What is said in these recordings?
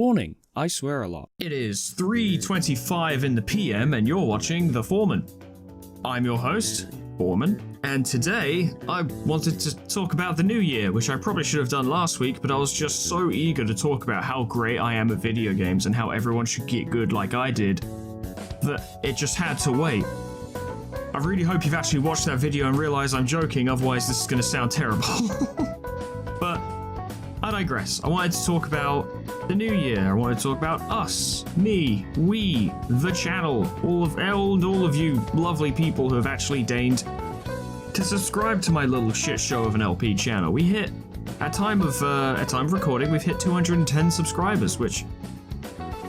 Warning, I swear a lot. It is 3:25 in the PM and you're watching The Foreman. I'm your host, Foreman, and today I wanted to talk about the new year, which I probably should have done last week, but I was just so eager to talk about how great I am at video games and how everyone should get good like I did, that it just had to wait. I really hope you've actually watched that video and realized I'm joking, otherwise this is going to sound terrible. But I digress. I wanted to talk about the new year. I wanted to talk about us, me, we, the channel, all of you lovely people who have actually deigned to subscribe to my little shit show of an LP channel. We hit, at time of recording, we've hit 210 subscribers, which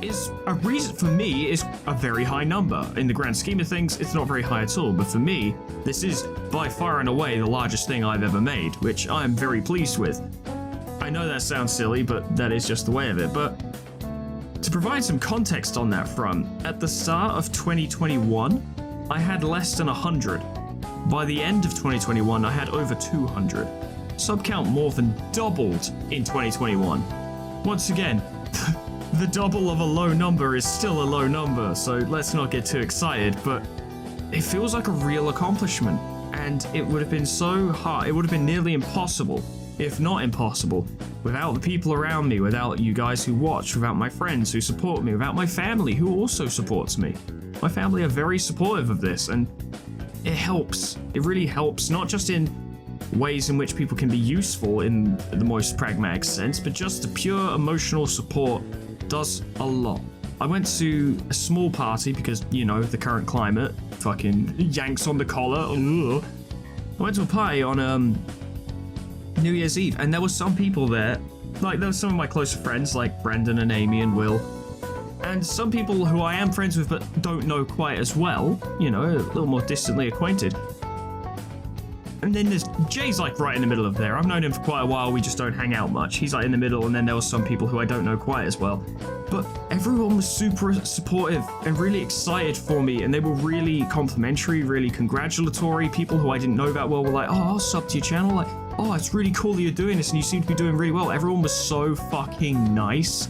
is a reason, for me, is a very high number. In the grand scheme of things, it's not very high at all, but for me, this is by far and away the largest thing I've ever made, which I'm very pleased with. I know that sounds silly, but that is just the way of it. But to provide some context on that front, at the start of 2021, I had less than 100. By the end of 2021, I had over 200. Sub count more than doubled in 2021. Once again, the double of a low number is still a low number, so let's not get too excited, but it feels like a real accomplishment. And it would have been so hard, it would have been nearly impossible, if not impossible, without the people around me, without you guys who watch, without my friends who support me, without my family who also supports me. My family are very supportive of this, and it helps. It really helps, not just in ways in which people can be useful in the most pragmatic sense, but just the pure emotional support does a lot. I went to a small party because, you know, the current climate, fucking yanks on the collar. Ugh. I went to a party on New Year's Eve, and there were some people there, like there were some of my closer friends like Brendan and Amy and Will, and some people who I am friends with but don't know quite as well, you know, a little more distantly acquainted. And then there's Jay's like right in the middle of there. I've known him for quite a while, we just don't hang out much. He's like in the middle, and then there were some people who I don't know quite as well. But everyone was super supportive and really excited for me, and they were really complimentary, really congratulatory. People who I didn't know that well were like, oh, I'll sub to your channel. Like, oh, it's really cool that you're doing this and you seem to be doing really well. Everyone was so fucking nice.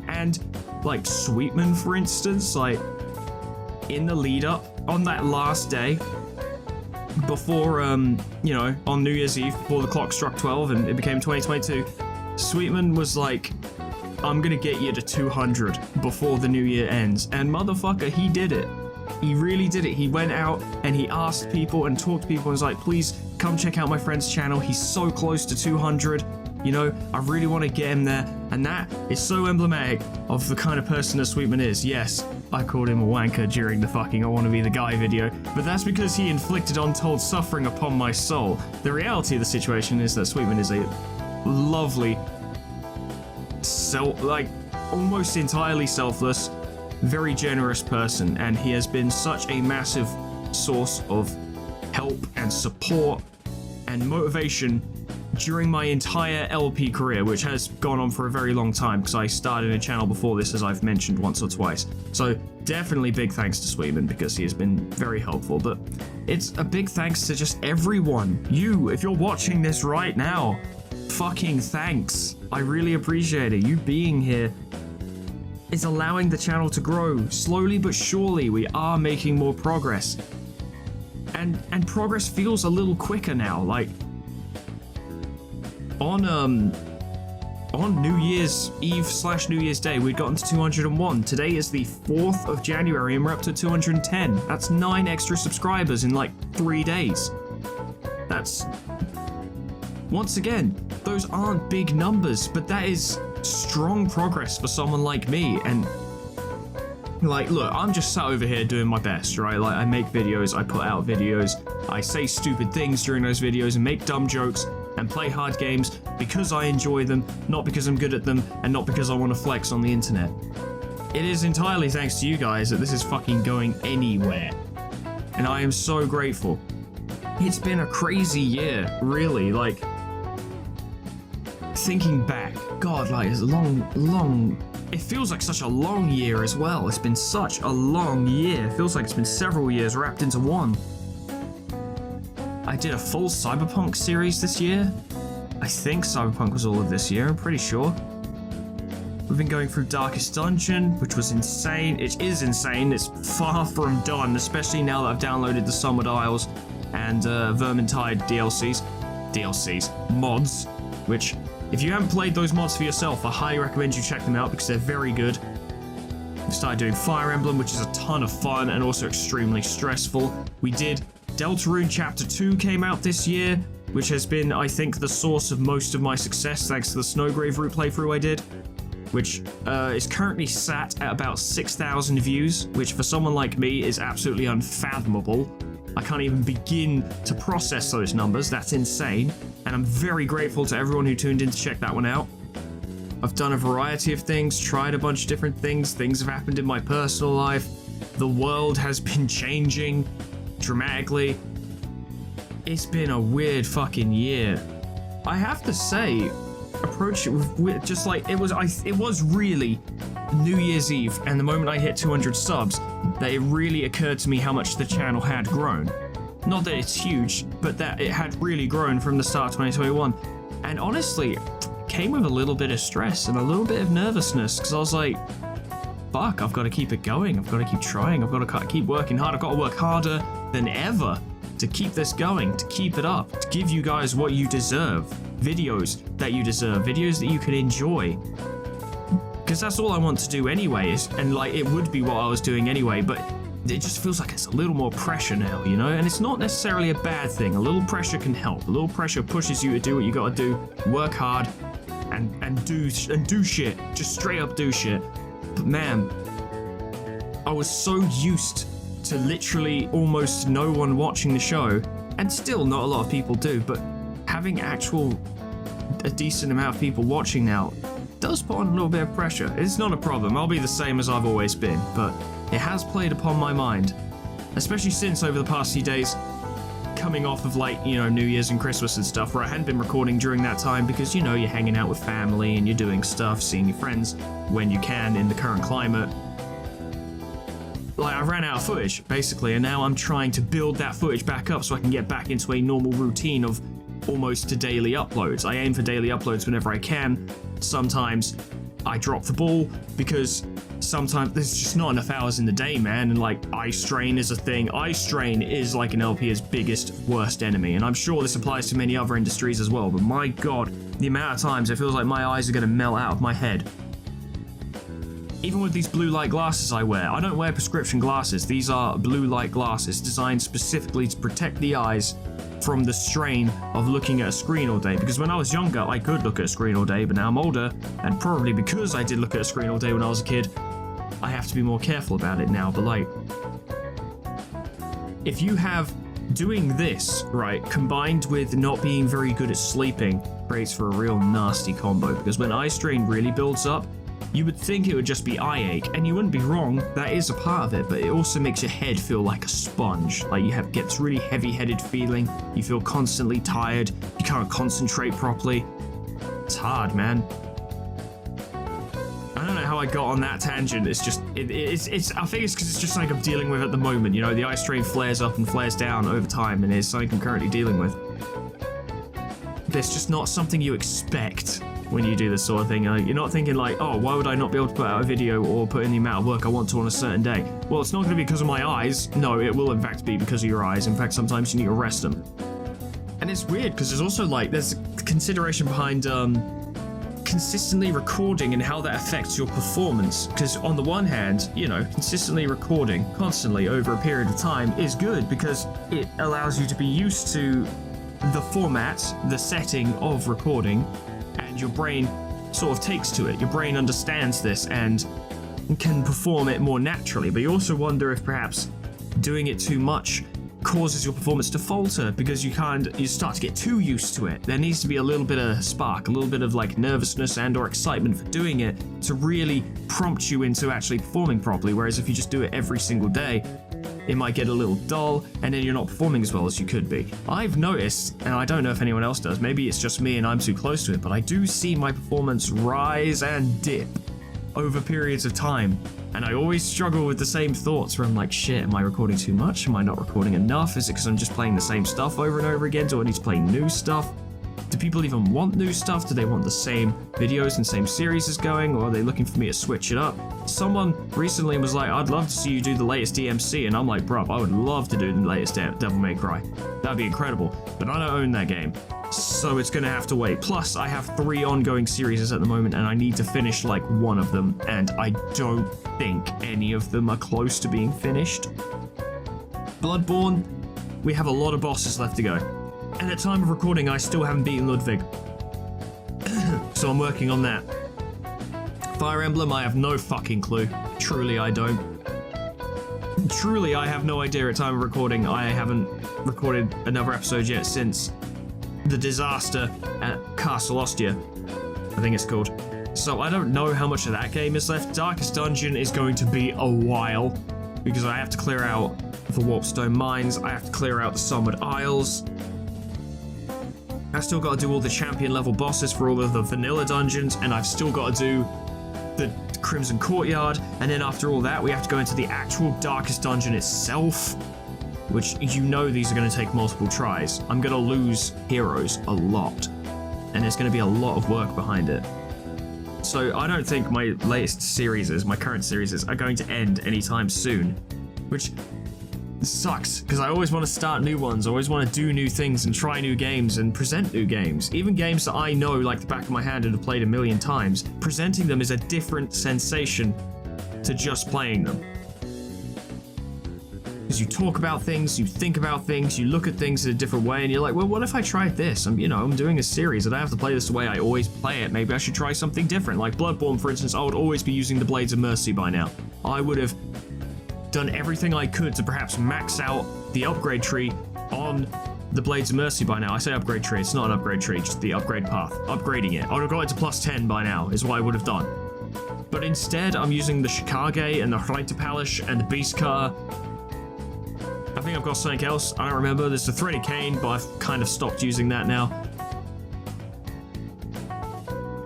And like Sweetman, for instance, like in the lead up on that last day, before, you know, on New Year's Eve, before the clock struck 12 and it became 2022, Sweetman was like, I'm gonna get you to 200 before the new year ends. And motherfucker, he did it. He really did it. He went out and he asked people and talked to people and was like, please come check out my friend's channel. He's so close to 200. You know, I really want to get him there. And that is so emblematic of the kind of person that Sweetman is. Yes, I called him a wanker during the fucking I Want to Be the Guy video, but that's because he inflicted untold suffering upon my soul. The reality of the situation is that Sweetman is a lovely, almost entirely selfless, very generous person, and he has been such a massive source of help and support and motivation during my entire LP career, which has gone on for a very long time because I started a channel before this, as I've mentioned once or twice. So definitely big thanks to Sweetman because he has been very helpful, but it's a big thanks to just everyone. You, if you're watching this right now, fucking thanks. I really appreciate it. You being here is allowing the channel to grow. Slowly but surely, we are making more progress. And progress feels a little quicker now. Like, on New Year's Eve / New Year's Day, we'd gotten to 201. Today is the 4th of January and we're up to 210. That's 9 extra subscribers in like 3 days. That's, once again, those aren't big numbers, but that is strong progress for someone like me. And like, look, I'm just sat over here doing my best, right? Like, I make videos, I put out videos, I say stupid things during those videos and make dumb jokes and play hard games because I enjoy them, not because I'm good at them, and not because I want to flex on the internet. It is entirely thanks to you guys that this is fucking going anywhere. And I am so grateful. It's been a crazy year, really. Like, thinking back, God, like, it's a long, it feels like such a long year as well. It's been such a long year. It feels like it's been several years wrapped into one. I did a full Cyberpunk series this year. I think Cyberpunk was all of this year, I'm pretty sure. We've been going through Darkest Dungeon, which was insane. It is insane. It's far from done, especially now that I've downloaded the Summer Isles and Vermintide mods, which, if you haven't played those mods for yourself, I highly recommend you check them out because they're very good. We started doing Fire Emblem, which is a ton of fun and also extremely stressful. We did Deltarune Chapter 2 came out this year, which has been, I think, the source of most of my success thanks to the Snowgrave route playthrough I did, which is currently sat at about 6,000 views, which for someone like me is absolutely unfathomable. I can't even begin to process those numbers. That's insane. And I'm very grateful to everyone who tuned in to check that one out. I've done a variety of things, tried a bunch of different things. Things have happened in my personal life. The world has been changing dramatically. It's been a weird fucking year. I have to say, approach it with just like it was really New Year's Eve, and the moment I hit 200 subs, that it really occurred to me how much the channel had grown. Not that it's huge, but that it had really grown from the start of 2021. And honestly, it came with a little bit of stress and a little bit of nervousness, because I was like, fuck, I've got to keep it going. I've got to keep trying. I've got to keep working hard. I've got to work harder than ever to keep this going, to keep it up, to give you guys what you deserve. Videos that you deserve, videos that you can enjoy. Because that's all I want to do anyway, and like it would be what I was doing anyway, but it just feels like it's a little more pressure now, you know? And it's not necessarily a bad thing. A little pressure can help. A little pressure pushes you to do what you gotta do, work hard, and do shit. Just straight up do shit. But man, I was so used to literally almost no one watching the show, and still not a lot of people do, but having a decent amount of people watching now does put on a little bit of pressure. It's not a problem. I'll be the same as I've always been, but it has played upon my mind, especially since over the past few days, coming off of like, you know, New Year's and Christmas and stuff, where I hadn't been recording during that time because, you know, you're hanging out with family and you're doing stuff, seeing your friends when you can in the current climate. Like, I ran out of footage, basically, and now I'm trying to build that footage back up so I can get back into a normal routine of almost to daily uploads. I aim for daily uploads whenever I can. Sometimes I drop the ball because sometimes there's just not enough hours in the day, man, and like eye strain is a thing. Eye strain is like an LP's biggest, worst enemy, and I'm sure this applies to many other industries as well, but my god, the amount of times it feels like my eyes are going to melt out of my head. Even with these blue light glasses I wear, I don't wear prescription glasses. These are blue light glasses designed specifically to protect the eyes from the strain of looking at a screen all day. Because when I was younger, I could look at a screen all day, but now I'm older, and probably because I did look at a screen all day when I was a kid, I have to be more careful about it now. But like, if you have doing this, right, combined with not being very good at sleeping, creates for a real nasty combo. Because when eye strain really builds up, you would think it would just be eye ache, and you wouldn't be wrong, that is a part of it, but it also makes your head feel like a sponge. Like you get this really heavy-headed feeling, you feel constantly tired, you can't concentrate properly. It's hard, man. I don't know how I got on that tangent. It's just, it's I think it's because it's just something I'm dealing with at the moment, you know, the eye strain flares up and flares down over time, and it's something I'm currently dealing with. But it's just not something you expect when you do this sort of thing. You're not thinking like, oh, why would I not be able to put out a video or put in the amount of work I want to on a certain day? Well, it's not going to be because of my eyes. No, it will in fact be because of your eyes. In fact, sometimes you need to rest them. And it's weird because there's also like, there's consideration behind consistently recording and how that affects your performance. Because on the one hand, you know, consistently recording constantly over a period of time is good because it allows you to be used to the format, the setting of recording, and your brain sort of takes to it. Your brain understands this and can perform it more naturally, but you also wonder if perhaps doing it too much causes your performance to falter because you start to get too used to it. There needs to be a little bit of spark, a little bit of like nervousness and or excitement for doing it to really prompt you into actually performing properly, whereas if you just do it every single day, it might get a little dull, and then you're not performing as well as you could be. I've noticed, and I don't know if anyone else does, maybe it's just me and I'm too close to it, but I do see my performance rise and dip over periods of time, and I always struggle with the same thoughts where I'm like, shit, am I recording too much? Am I not recording enough? Is it because I'm just playing the same stuff over and over again? Do I need to play new stuff? do people even want new stuff? Do they want the same videos and same series as going, or are they looking for me to switch it up? Someone recently was like, I'd love to see you do the latest DMC, and I'm like, bruv, I would love to do the latest Devil May Cry. That'd be incredible, but I don't own that game, so it's gonna have to wait. Plus, I have 3 ongoing series at the moment, and I need to finish like one of them, and I don't think any of them are close to being finished. Bloodborne, we have a lot of bosses left to go. And at time of recording, I still haven't beaten Ludwig. So I'm working on that. Fire Emblem, I have no fucking clue. Truly, I don't. Truly, I have no idea at time of recording. I haven't recorded another episode yet since the disaster at Castle Ostia, I think it's called. So I don't know how much of that game is left. Darkest Dungeon is going to be a while, because I have to clear out the Warpstone Mines, I have to clear out the Somewhat Isles. I've still got to do all the champion level bosses for all of the vanilla dungeons, and I've still got to do the Crimson Courtyard, and then after all that we have to go into the actual Darkest Dungeon itself, which you know these are going to take multiple tries. I'm going to lose heroes a lot, and there's going to be a lot of work behind it. So I don't think my latest series, my current series, are going to end anytime soon, which sucks, because I always want to start new ones, I always want to do new things and try new games and present new games. Even games that I know like the back of my hand and have played a million times, presenting them is a different sensation to just playing them. Because you talk about things, you think about things, you look at things in a different way, and you're like, well, what if I tried this? I'm doing a series, I don't have to play this the way I always play it. Maybe I should try something different. Like Bloodborne, for instance, I would always be using the Blades of Mercy by now. I would have done everything I could to perhaps max out the upgrade tree on the Blades of Mercy by now. I say upgrade tree, it's not an upgrade tree, just the upgrade path. Upgrading it. I would have got it to plus 10 by now, is what I would have done. But instead, I'm using the Shikage and the Reiterpalish and the Beast Car. I think I've got something else, I don't remember. There's the Threaded Cane, but I've kind of stopped using that now.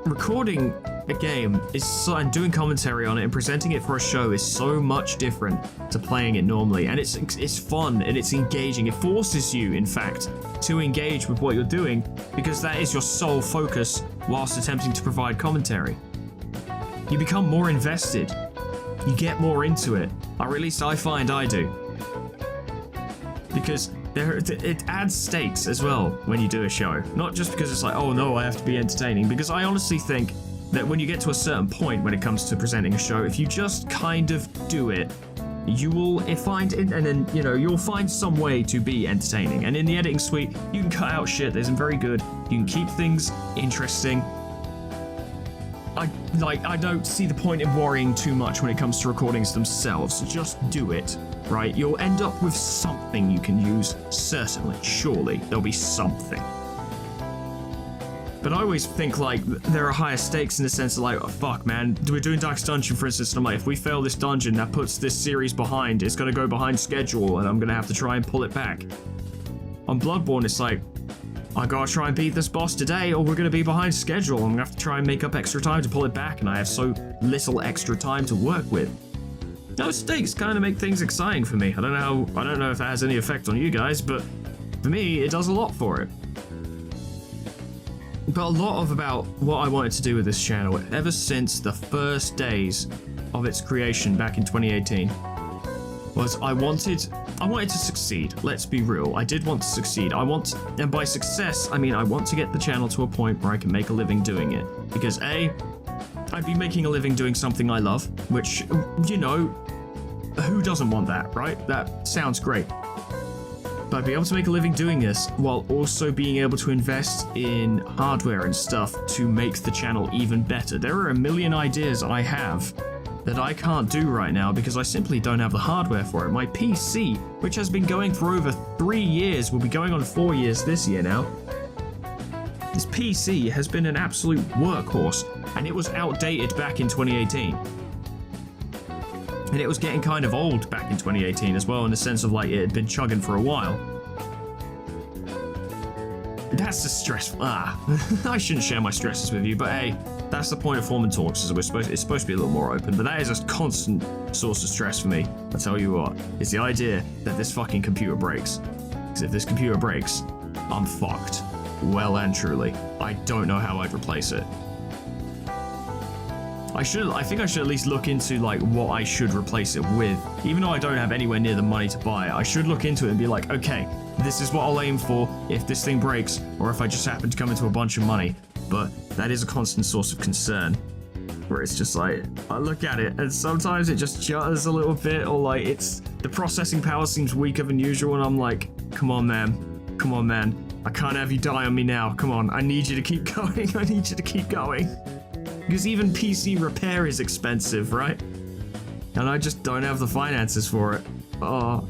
Recording a game and doing commentary on it and presenting it for a show is so much different to playing it normally, and it's fun and it's engaging. It forces you, in fact, to engage with what you're doing, because that is your sole focus whilst attempting to provide commentary. You become more invested, you get more into it, or at least I find I do, because it adds stakes as well when you do a show. Not just because it's like, oh no, I have to be entertaining, because I honestly think that when you get to a certain point when it comes to presenting a show, if you just kind of do it, you will find it, and then you'll find some way to be entertaining. And in the editing suite, you can cut out shit that isn't very good. You can keep things interesting. I don't see the point in worrying too much when it comes to recordings themselves. Just do it, right? You'll end up with something you can use, certainly, surely. There'll be something. But I always think, like, there are higher stakes in the sense of, like, oh, fuck, man, we're doing Darkest Dungeon, for instance, and I'm like, if we fail this dungeon, that puts this series behind. It's gonna go behind schedule, and I'm gonna have to try and pull it back. On Bloodborne, it's like, I gotta try and beat this boss today, or we're gonna be behind schedule. I'm gonna have to try and make up extra time to pull it back, and I have so little extra time to work with. Those stakes kind of make things exciting for me. I don't know if that has any effect on you guys, but for me, it does a lot for it. But a lot about what I wanted to do with this channel, ever since the first days of its creation back in 2018, was I wanted to succeed. Let's be real. I did want to succeed. And by success, I mean I want to get the channel to a point where I can make a living doing it. Because A, I'd be making a living doing something I love, which, who doesn't want that, right? That sounds great. But I'd be able to make a living doing this while also being able to invest in hardware and stuff to make the channel even better. There are a million ideas I have that I can't do right now because I simply don't have the hardware for it. My PC, which has been going for over 3 years, will be going on 4 years this year now. This PC has been an absolute workhorse, and it was outdated back in 2018. And it was getting kind of old back in 2018 as well, in the sense of, like, it had been chugging for a while. That's the stress. I shouldn't share my stresses with you, but hey, that's the point of Foreman Talks, is it's supposed to be a little more open, but that is a constant source of stress for me. I tell you what, it's the idea that this fucking computer breaks. Because if this computer breaks, I'm fucked. well and truly. I don't know how I'd replace it. I think I should at least look into like what I should replace it with. Even though I don't have anywhere near the money to buy it, I should look into it and be like, okay, this is what I'll aim for if this thing breaks, or if I just happen to come into a bunch of money. But that is a constant source of concern, where it's just like, I look at it and sometimes it just jutters a little bit, or like the processing power seems weaker than usual, and I'm like, come on man, I can't have you die on me now, come on, I need you to keep going, I need you to keep going. Because even PC repair is expensive, right? And I just don't have the finances for it. Oh.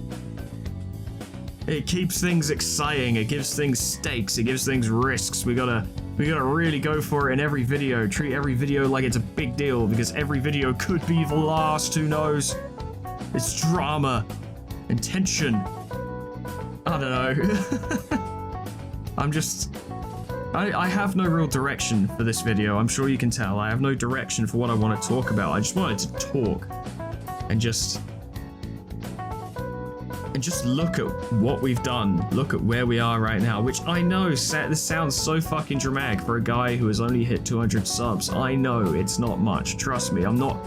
It keeps things exciting, it gives things stakes, it gives things risks. We gotta really go for it in every video, treat every video like it's a big deal, because every video could be the last, who knows? It's drama and tension. I don't know. I have no real direction for this video, I'm sure you can tell. I have no direction for what I want to talk about. I just wanted to talk and just look at what we've done, look at where we are right now, which I know, this sounds so fucking dramatic for a guy who has only hit 200 subs. I know it's not much, trust me. I'm not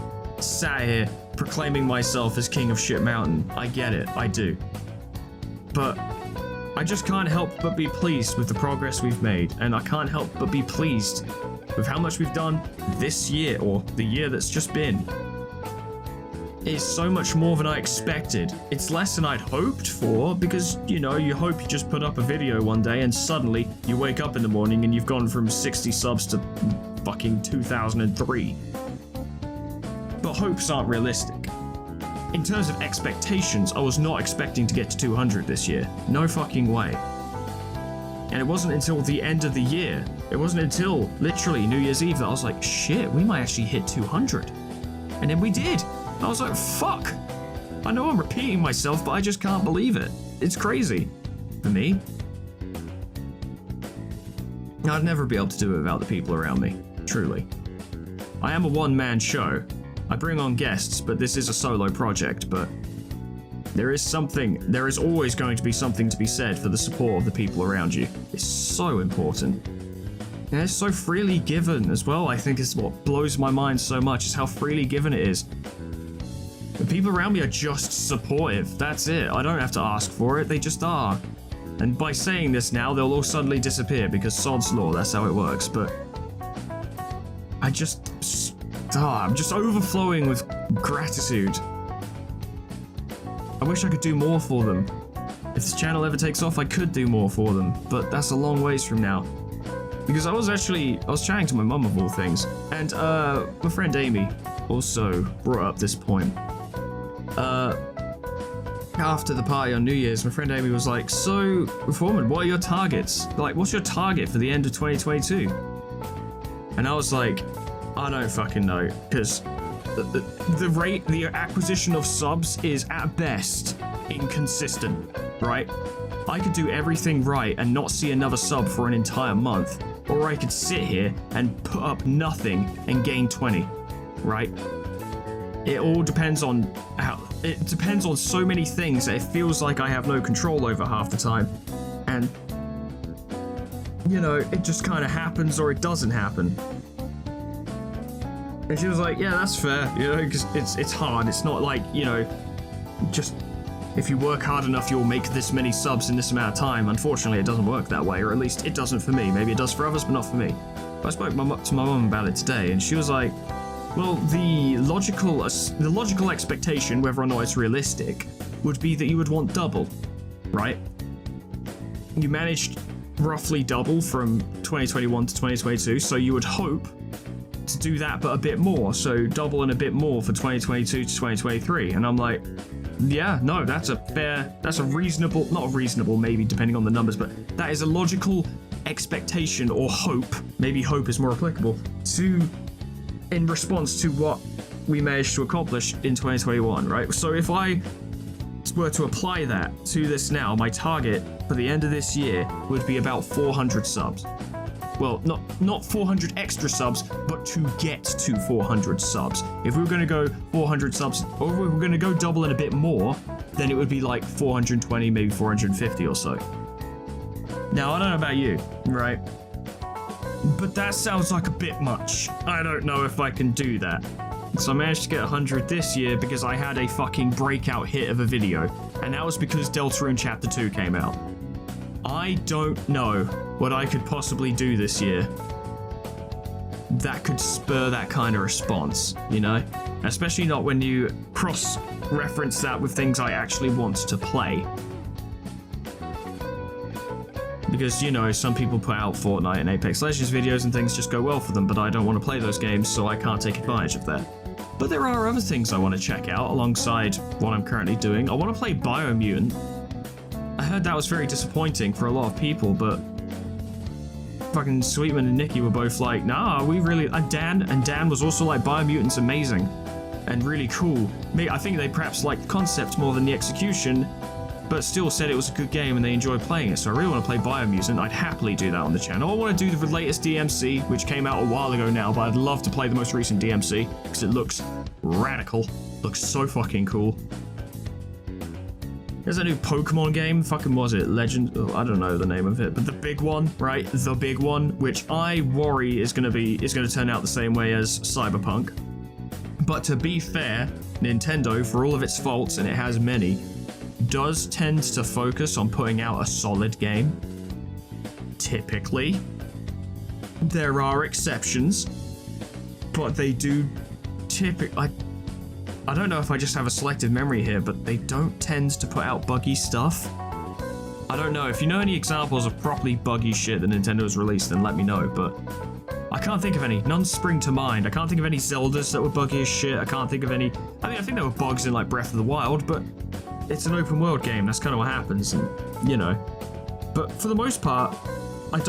sat here proclaiming myself as king of shit mountain. I get it, I do. But I just can't help but be pleased with the progress we've made, and I can't help but be pleased with how much we've done this year, or the year that's just been. It's so much more than I expected. It's less than I'd hoped for, because, you know, you hope you just put up a video one day and suddenly you wake up in the morning and you've gone from 60 subs to fucking 2003. But hopes aren't realistic. In terms of expectations, I was not expecting to get to 200 this year. No fucking way. And it wasn't until the end of the year, it wasn't until literally New Year's Eve that I was like, shit, we might actually hit 200. And then we did. I was like, fuck. I know I'm repeating myself, but I just can't believe it. It's crazy. For me. I'd never be able to do it without the people around me. Truly. I am a one-man show. I bring on guests, but this is a solo project, but there is always going to be something to be said for the support of the people around you. It's so important. And it's so freely given as well, I think is what blows my mind so much, is how freely given it is. The people around me are just supportive, that's it. I don't have to ask for it, they just are. And by saying this now, they'll all suddenly disappear because sod's law, that's how it works, but I'm just overflowing with gratitude. I wish I could do more for them. If this channel ever takes off, I could do more for them, but that's a long ways from now. Because I was chatting to my mum of all things, and my friend Amy also brought up this point. After the party on New Year's, my friend Amy was like, so, Foreman, what are your targets? Like, what's your target for the end of 2022? And I was like, I don't fucking know, because the acquisition of subs is at best inconsistent, right? I could do everything right and not see another sub for an entire month, or I could sit here and put up nothing and gain 20, right? It all depends on so many things that it feels like I have no control over half the time. And, you know, it just kind of happens or it doesn't happen. And she was like, yeah, that's fair, you know, because it's hard. It's not like, you know, just if you work hard enough, you'll make this many subs in this amount of time. Unfortunately, it doesn't work that way, or at least it doesn't for me. Maybe it does for others, but not for me. But I spoke to my mum about it today, and she was like, well, the logical expectation, whether or not it's realistic, would be that you would want double, right? You managed roughly double from 2021 to 2022, so you would hope to do that but a bit more, so double and a bit more for 2022 to 2023. And I'm like, yeah, no, that's a reasonable, not reasonable maybe depending on the numbers, but that is a logical expectation, or hope, maybe hope is more applicable, in response to what we managed to accomplish in 2021, right? So if I were to apply that to this now, my target for the end of this year would be about 400 subs. Well, not 400 extra subs, but to get to 400 subs. If we were going to go 400 subs, or if we were going to go double and a bit more, then it would be like 420, maybe 450 or so. Now, I don't know about you, right? But that sounds like a bit much. I don't know if I can do that. So I managed to get 100 this year because I had a fucking breakout hit of a video. And that was because Deltarune Chapter 2 came out. I don't know what I could possibly do this year that could spur that kind of response, you know? Especially not when you cross-reference that with things I actually want to play. Because, you know, some people put out Fortnite and Apex Legends videos and things just go well for them, but I don't want to play those games, so I can't take advantage of that. But there are other things I want to check out alongside what I'm currently doing. I want to play Biomutant. I heard that was very disappointing for a lot of people, but fucking Sweetman and Nikki were both like, nah, we really... And Dan was also like, Biomutant's amazing and really cool. I think they perhaps liked the concept more than the execution, but still said it was a good game and they enjoyed playing it, so I really want to play Biomutant. I'd happily do that on the channel. I want to do the latest DMC, which came out a while ago now, but I'd love to play the most recent DMC, because it looks radical. Looks so fucking cool. There's a new Pokemon game, fucking was it? Legend, oh, I don't know the name of it, but the big one, right? The big one, which I worry is gonna turn out the same way as Cyberpunk. But to be fair, Nintendo, for all of its faults, and it has many, does tend to focus on putting out a solid game. Typically. There are exceptions, but they do typically... I don't know if I just have a selective memory here, but they don't tend to put out buggy stuff. I don't know. If you know any examples of properly buggy shit that Nintendo's released, then let me know, but I can't think of any. None spring to mind. I can't think of any Zeldas that were buggy as shit. I can't think of any... I mean, I think there were bugs in, like, Breath of the Wild, but it's an open world game. That's kind of what happens, and, you know. But for the most part,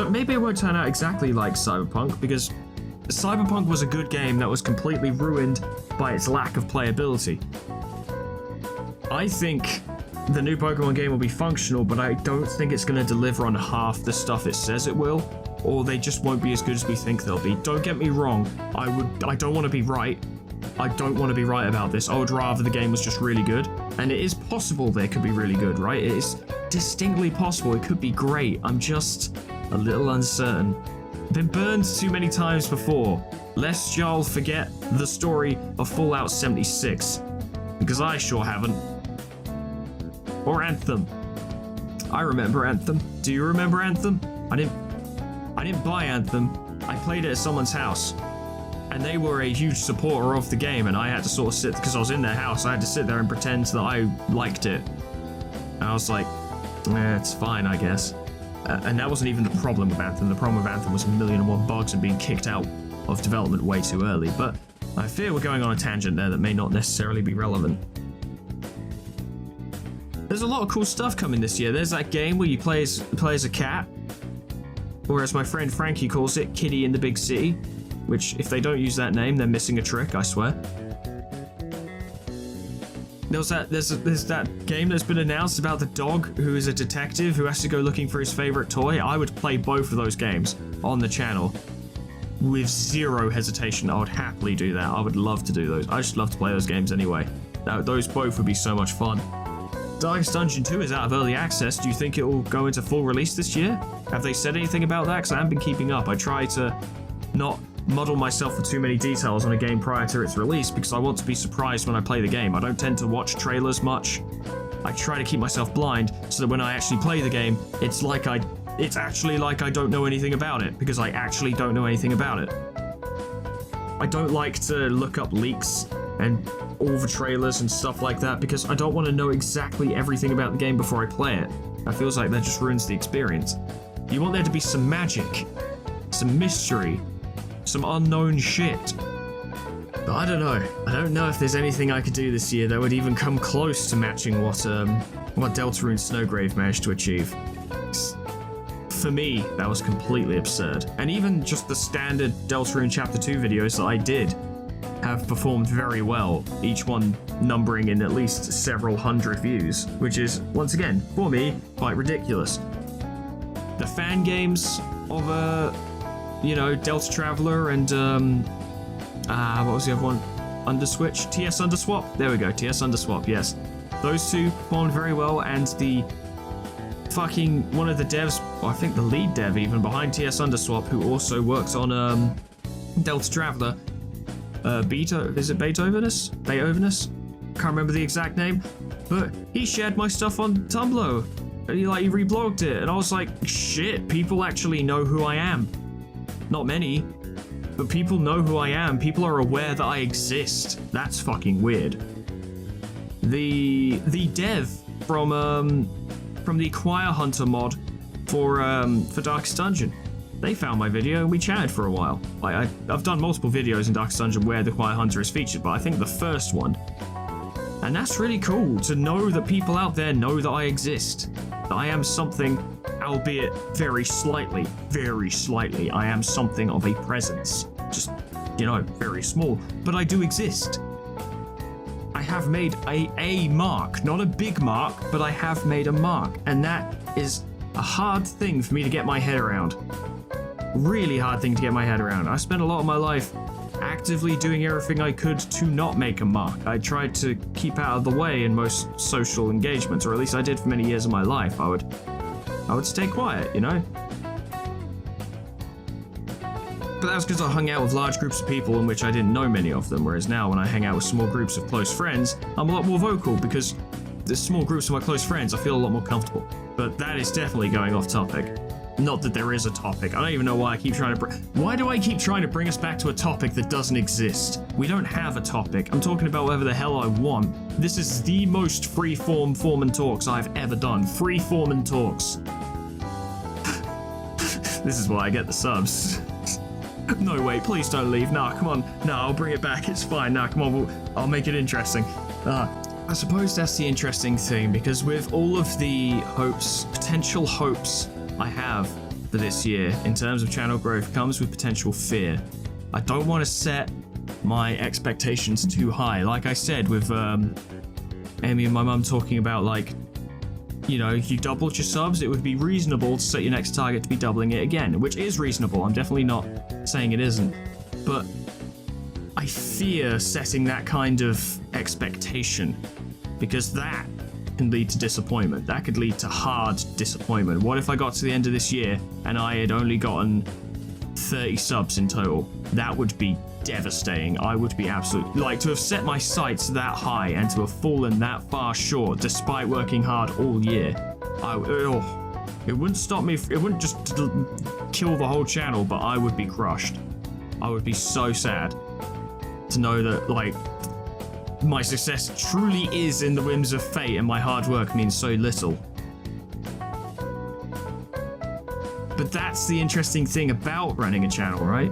maybe it won't turn out exactly like Cyberpunk, because Cyberpunk was a good game that was completely ruined by its lack of playability. I think the new Pokemon game will be functional, but I don't think it's going to deliver on half the stuff it says it will, or they just won't be as good as we think they'll be. Don't get me wrong, I don't want to be right. I don't want to be right about this. I would rather the game was just really good, and it is possible they could be really good, right? It is distinctly possible. It could be great. I'm just a little uncertain. Been burned too many times before, lest y'all forget the story of Fallout 76, because I sure haven't. Or Anthem. I remember Anthem. Do you remember Anthem? I didn't buy Anthem. I played it at someone's house, and they were a huge supporter of the game, and I had to sort of sit, because I was in their house, I had to sit there and pretend that I liked it. And I was like, it's fine, I guess. And that wasn't even the problem with Anthem. The problem with Anthem was 1,000,001 bugs and being kicked out of development way too early. But I fear we're going on a tangent there that may not necessarily be relevant. There's a lot of cool stuff coming this year. There's that game where you play as a cat, or as my friend Frankie calls it, Kitty in the Big City, which if they don't use that name, they're missing a trick, I swear. There's that game that's been announced about the dog who is a detective who has to go looking for his favorite toy. I would play both of those games on the channel with zero hesitation. I would happily do that. I would love to do those. I just love to play those games anyway. Those both would be so much fun. Darkest Dungeon 2 is out of early access. Do you think it will go into full release this year? Have they said anything about that? Because I haven't been keeping up. I try to not muddle myself with too many details on a game prior to its release because I want to be surprised when I play the game. I don't tend to watch trailers much. I try to keep myself blind so that when I actually play the game, it's actually like I don't know anything about it, because I actually don't know anything about it. I don't like to look up leaks and all the trailers and stuff like that because I don't want to know exactly everything about the game before I play it. That feels like that just ruins the experience. You want there to be some magic, some mystery, some unknown shit. But I don't know. I don't know if there's anything I could do this year that would even come close to matching what Deltarune Snowgrave managed to achieve. For me, that was completely absurd. And even just the standard Deltarune Chapter 2 videos that I did have performed very well, each one numbering in at least several hundred views, which is, once again, for me, quite ridiculous. The fan games of Delta Traveler and what was the other one? Underswitch? TS Underswap? There we go, TS Underswap, yes. Those two performed very well, and the fucking one of the devs, or I think the lead dev even, behind TS Underswap, who also works on Delta Traveler, is it Beethovenus? Can't remember the exact name, but he shared my stuff on Tumblr. And he reblogged it, and I was like, shit, people actually know who I am. Not many, but people know who I am. People are aware that I exist. That's fucking weird. The dev from the Acquire Hunter mod for Darkest Dungeon, they found my video and we chatted for a while. I've done multiple videos in Darkest Dungeon where the Acquire Hunter is featured, but I think the first one. And that's really cool to know that people out there know that I exist. That I am something, albeit very slightly, I am something of a presence. Just, very small, but I do exist. I have made a mark, not a big mark, but I have made a mark. And that is a hard thing for me to get my head around. Really hard thing to get my head around. I spent a lot of my life actively doing everything I could to not make a mark. I tried to keep out of the way in most social engagements, or at least I did for many years of my life. I would stay quiet, But that was because I hung out with large groups of people in which I didn't know many of them, whereas now when I hang out with small groups of close friends, I'm a lot more vocal because the small groups of my close friends, I feel a lot more comfortable. But that is definitely going off topic. Not that there is a topic. I don't even know why I keep trying to why do I keep trying to bring us back to a topic that doesn't exist? We don't have a topic. I'm talking about whatever the hell I want. This is the most free-form Foreman Talks I've ever done. Free Foreman Talks. This is why I get the subs. No, wait, please don't leave. Nah, come on. Nah, I'll bring it back. It's fine. Nah, come on. I'll make it interesting. I suppose that's the interesting thing, because with all of the potential hopes I have for this year in terms of channel growth comes with potential fear. I don't want to set my expectations too high. Like I said, with Amy and my mum talking about, if you doubled your subs, it would be reasonable to set your next target to be doubling it again, which is reasonable. I'm definitely not saying it isn't. But I fear setting that kind of expectation, because that can lead to disappointment. That could lead to hard disappointment. What if I got to the end of this year and I had only gotten 30 subs in total? That would be devastating. I would be absolutely, to have set my sights that high and to have fallen that far short despite working hard all year. It wouldn't stop me, it wouldn't just kill the whole channel, but I would be crushed. I would be so sad to know that, my success truly is in the whims of fate and my hard work means so little. But that's the interesting thing about running a channel, right?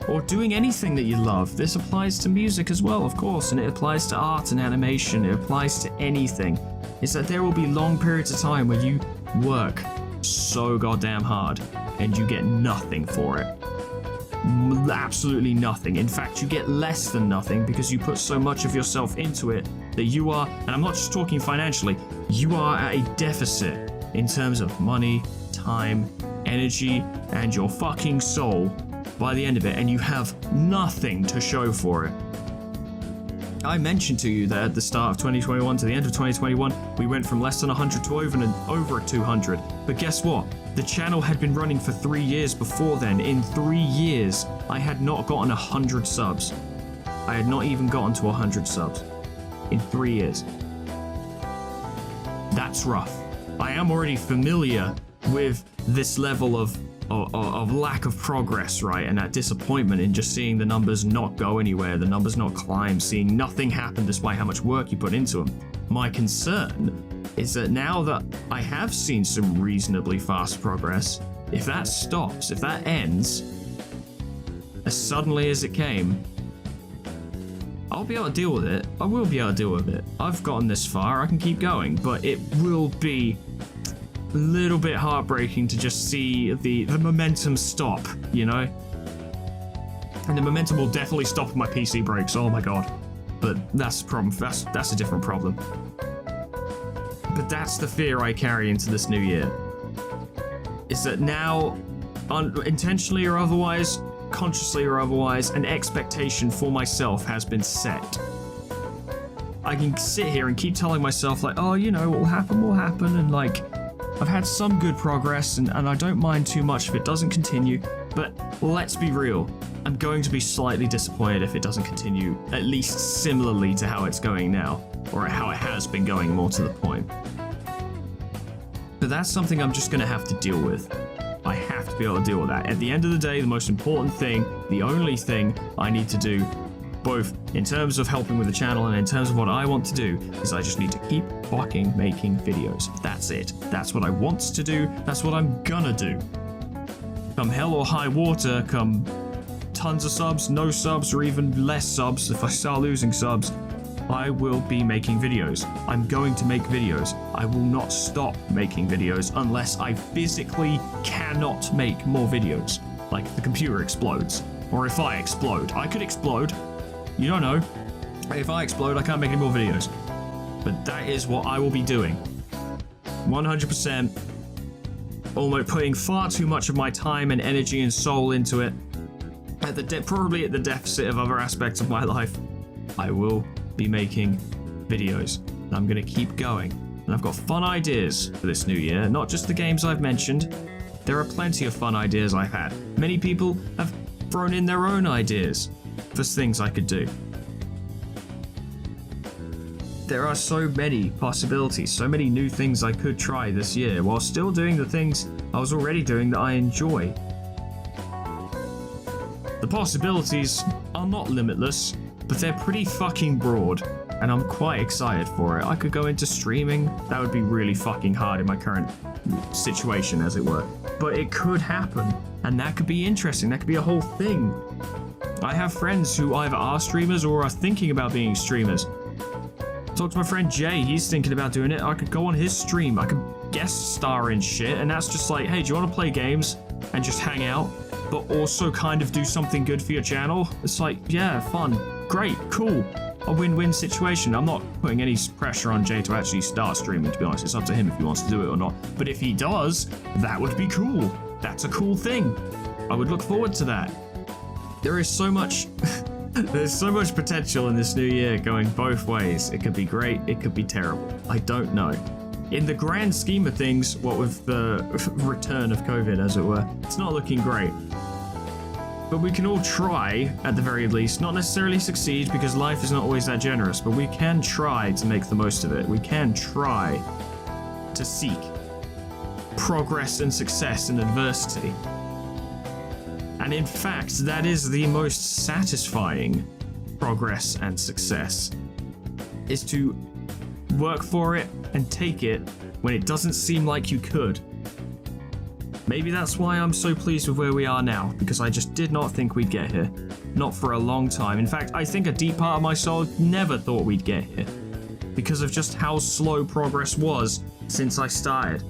Or doing anything that you love. This applies to music as well, of course, and it applies to art and animation. It applies to anything. Is that there will be long periods of time where you work so goddamn hard and you get nothing for it. Absolutely nothing. In fact, you get less than nothing because you put so much of yourself into it that you are, and I'm not just talking financially, you are at a deficit in terms of money, time, energy, and your fucking soul by the end of it, and you have nothing to show for it. I mentioned to you that at the start of 2021 to the end of 2021, we went from less than 100 to over 200. But guess what? The channel had been running for 3 years before then. In 3 years, I had not gotten 100 subs. I had not even gotten to 100 subs. In 3 years. That's rough. I am already familiar with this level of lack of progress, right? And that disappointment in just seeing the numbers not go anywhere, the numbers not climb, seeing nothing happen despite how much work you put into them. My concern is that now that I have seen some reasonably fast progress, if that stops, if that ends, as suddenly as it came, I'll be able to deal with it. I will be able to deal with it. I've gotten this far, I can keep going, but it will be a little bit heartbreaking to just see the momentum stop, And the momentum will definitely stop if my PC breaks, oh my god. But that's the problem, that's a different problem. But that's the fear I carry into this new year. Is that now, intentionally or otherwise, consciously or otherwise, an expectation for myself has been set. I can sit here and keep telling myself, oh, what will happen, and I've had some good progress, and I don't mind too much if it doesn't continue, but let's be real. I'm going to be slightly disappointed if it doesn't continue, at least similarly to how it's going now, or how it has been going, more to the point. But that's something I'm just going to have to deal with. I have to be able to deal with that. At the end of the day, the most important thing, the only thing I need to do, both in terms of helping with the channel and in terms of what I want to do, is I just need to keep fucking making videos. That's it. That's what I want to do. That's what I'm gonna do. Come hell or high water, come tons of subs, no subs, or even less subs, if I start losing subs, I will be making videos. I'm going to make videos. I will not stop making videos unless I physically cannot make more videos. Like the computer explodes. Or if I explode. I could explode. You don't know. If I explode, I can't make any more videos. But that is what I will be doing. 100%. Almost putting far too much of my time and energy and soul into it. Probably at the deficit of other aspects of my life. I will be making videos. And I'm going to keep going. And I've got fun ideas for this new year. Not just the games I've mentioned. There are plenty of fun ideas I've had. Many people have thrown in their own ideas for things I could do. There are so many possibilities, so many new things I could try this year while still doing the things I was already doing that I enjoy. The possibilities are not limitless, but they're pretty fucking broad, and I'm quite excited for it. I could go into streaming. That would be really fucking hard in my current situation, as it were. But it could happen, and that could be interesting. That could be a whole thing. I have friends who either are streamers or are thinking about being streamers. Talk to my friend Jay, he's thinking about doing it. I could go on his stream, I could guest star in shit, and that's just like, hey, do you want to play games and just hang out, but also kind of do something good for your channel? It's like, yeah, fun, great, cool. A win-win situation. I'm not putting any pressure on Jay to actually start streaming, to be honest. It's up to him if he wants to do it or not. But if he does, that would be cool. That's a cool thing. I would look forward to that. There is so much... There's so much potential in this new year going both ways. It could be great, it could be terrible. I don't know. In the grand scheme of things, what with the return of COVID, as it were, it's not looking great. But we can all try, at the very least, not necessarily succeed, because life is not always that generous, but we can try to make the most of it. We can try to seek progress and success in adversity. And in fact, that is the most satisfying progress and success, is to work for it and take it when it doesn't seem like you could. Maybe that's why I'm so pleased with where we are now, because I just did not think we'd get here. Not for a long time. In fact, I think a deep part of my soul never thought we'd get here, because of just how slow progress was since I started.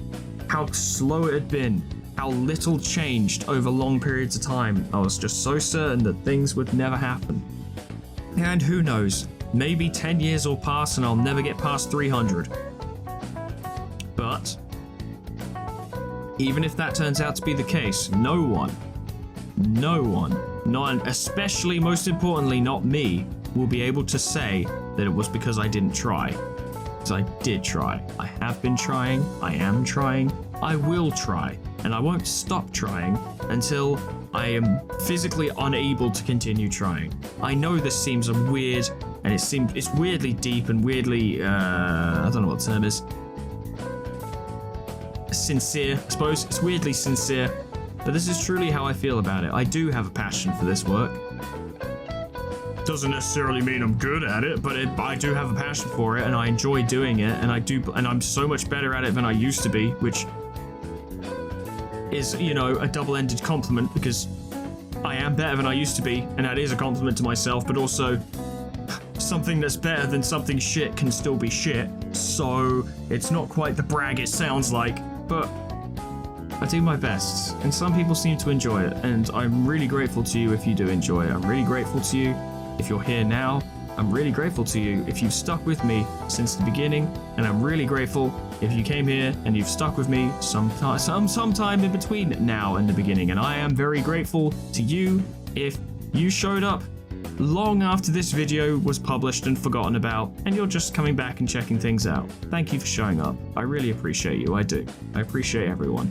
How slow it had been. How little changed over long periods of time. I was just so certain that things would never happen. And who knows, maybe 10 years will pass and I'll never get past 300. But even if that turns out to be the case, no one, especially most importantly not me, will be able to say that it was because I didn't try. Because I did try. I have been trying, I am trying, I will try. And I won't stop trying until I am physically unable to continue trying. I know this seems weird, and it's weirdly deep and weirdly, I don't know what the term is. Sincere, I suppose. It's weirdly sincere, but this is truly how I feel about it. I do have a passion for this work. Doesn't necessarily mean I'm good at it, but I do have a passion for it, and I enjoy doing it, and I'm so much better at it than I used to be, which is, you know, a double-ended compliment, because I am better than I used to be, and that is a compliment to myself, but also something that's better than something shit can still be shit, so it's not quite the brag it sounds like, but I do my best, and some people seem to enjoy it, and I'm really grateful to you if you do enjoy it. I'm really grateful to you if you're here now. I'm really grateful to you if you've stuck with me since the beginning, and I'm really grateful if you came here and you've stuck with me sometime in between now and the beginning. And I am very grateful to you if you showed up long after this video was published and forgotten about, and you're just coming back and checking things out. Thank you for showing up. I really appreciate you, I do. I appreciate everyone.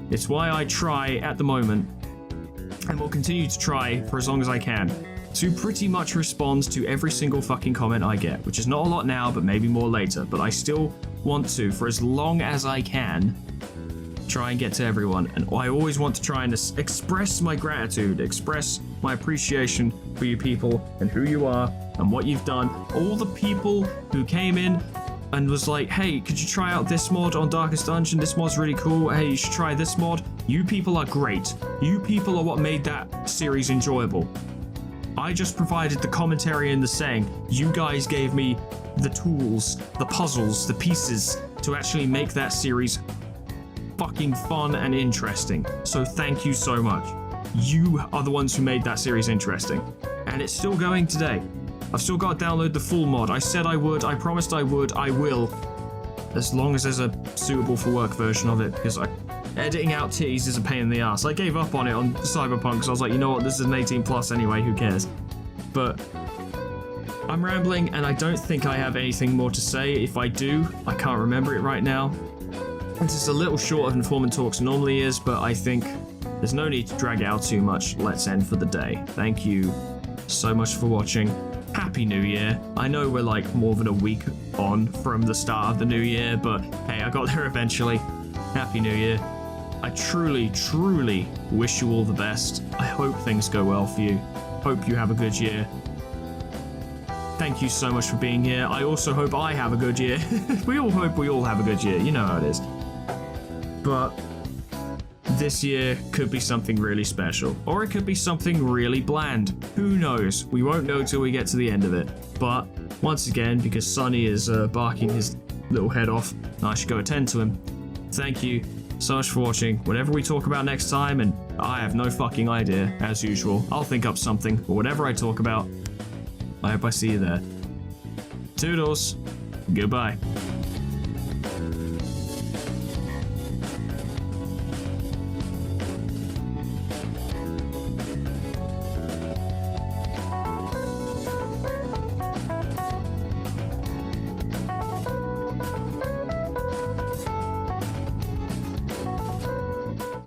It's why I try at the moment, and will continue to try for as long as I can, to pretty much respond to every single fucking comment I get, which is not a lot now, but maybe more later, but I still want to, for as long as I can, try and get to everyone. And I always want to try and express my gratitude, express my appreciation for you people and who you are and what you've done. All the people who came in and was like, hey, could you try out this mod on Darkest Dungeon? This mod's really cool. Hey, you should try this mod. You people are great. You people are what made that series enjoyable. I just provided the commentary and the saying. You guys gave me the tools, the puzzles, the pieces to actually make that series fucking fun and interesting. So thank you so much. You are the ones who made that series interesting. And it's still going today. I've still got to download the full mod. I said I would, I promised I would, I will. As long as there's a suitable for work version of it, because editing out titties is a pain in the ass. I gave up on it on Cyberpunk because I was like, you know what, this is an 18 plus anyway, who cares? But I'm rambling and I don't think I have anything more to say. If I do, I can't remember it right now. This is a little shorter than Foreman Talks normally is, but I think there's no need to drag it out too much. Let's end for the day. Thank you so much for watching. Happy New Year. I know we're like more than a week on from the start of the new year, but hey, I got there eventually. Happy New Year. I truly, truly wish you all the best. I hope things go well for you. Hope you have a good year. Thank you so much for being here. I also hope I have a good year. We all hope we all have a good year. You know how it is. But this year could be something really special, or it could be something really bland. Who knows? We won't know till we get to the end of it. But once again, because Sonny is barking his little head off, I should go attend to him. Thank you so much for watching. Whatever we talk about next time, and I have no fucking idea, as usual. I'll think up something, but whatever I talk about, I hope I see you there. Toodles. Goodbye.